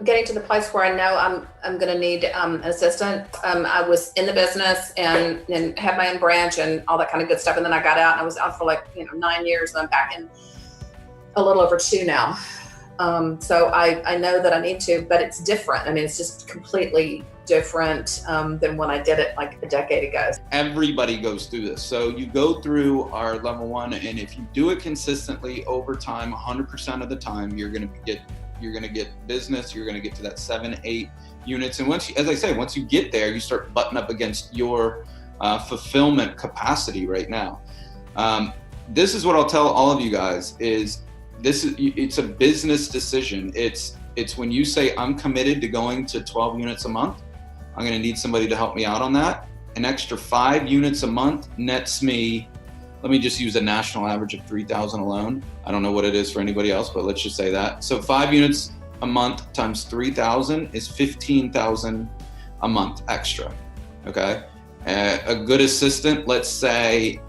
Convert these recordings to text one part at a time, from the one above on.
getting to the place where I know I'm going to need an assistant. I was in the business and had my own branch and all that kind of good stuff. And then I got out and I was out for 9 years, and I'm back in a little over 2 now. So I know that I need to, but it's different. I mean, it's just completely different than when I did it like a decade ago. Everybody goes through this. So you go through our level 1, and if you do it consistently over time, 100% of the time, you're going to get business. You're going to get to that 7-8 units. And once you get there, you start butting up against your fulfillment capacity right now. This is what I'll tell all of you guys is it's a business decision. It's when you say, I'm committed to going to 12 units a month, I'm going to need somebody to help me out on that. An extra 5 units a month nets me, let me just use a national average of 3,000 alone. I don't know what it is for anybody else, but let's just say that. So 5 units a month times 3,000 is 15,000 a month extra, okay? A good assistant, let's say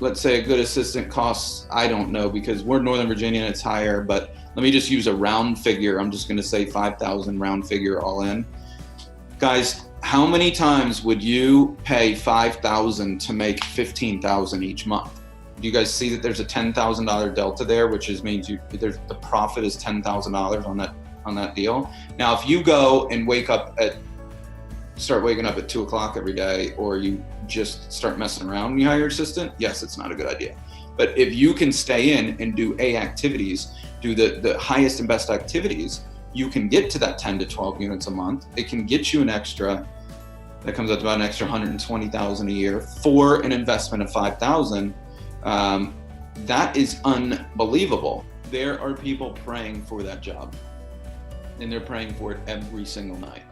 a good assistant costs, I don't know, because we're Northern Virginia and it's higher, but let me just use a round figure. I'm just gonna say 5,000 round figure all in. Guys, how many times would you pay 5,000 to make 15,000 each month? Do you guys see that there's a $10,000 delta there, which means the profit is $10,000 on that deal? Now, if you go and start waking up at 2 o'clock every day, or you just start messing around when you hire your assistant, yes, it's not a good idea. But if you can stay in and do activities, do the highest and best activities, you can get to that 10 to 12 units a month. It can get you that comes out to about an extra 120,000 a year for an investment of 5,000. That is unbelievable. There are people praying for that job, and they're praying for it every single night.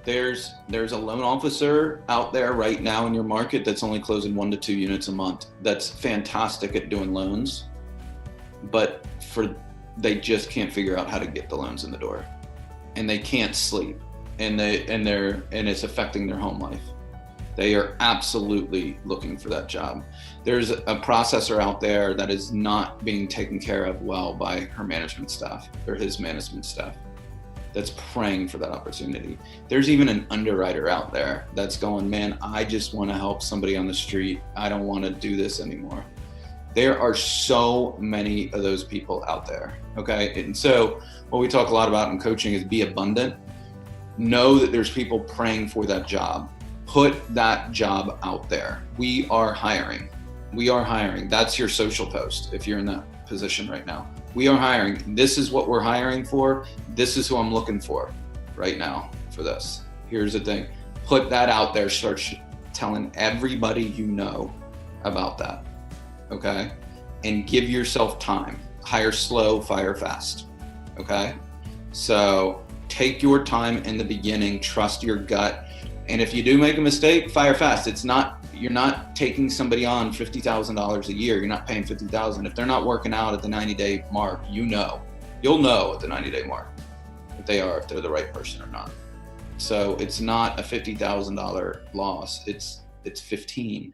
There's a loan officer out there right now in your market that's only closing 1 to 2 units a month. That's fantastic at doing loans, but they just can't figure out how to get the loans in the door, and they can't sleep, and it's affecting their home life. They are absolutely looking for that job. There's a processor out there that is not being taken care of well by her management staff or his management staff that's praying for that opportunity. There's even an underwriter out there that's going, man, I just want to help somebody on the street. I don't want to do this anymore. There are so many of those people out there, okay? And so what we talk a lot about in coaching is be abundant. Know that there's people praying for that job. Put that job out there. We are hiring. That's your social post if you're in that position right now. We are hiring. This is what we're hiring for. This is who I'm looking for right now for this. Here's the thing. Put that out there. Start telling everybody you know about that. Okay? And give yourself time. Hire slow, fire fast. Okay? So take your time in the beginning, trust your gut. And if you do make a mistake, fire fast. You're not taking somebody on $50,000 a year. You're not paying $50,000. If they're not working out at the 90-day mark, you'll know at the 90-day mark if they're the right person or not. So it's not a $50,000 loss. It's 15.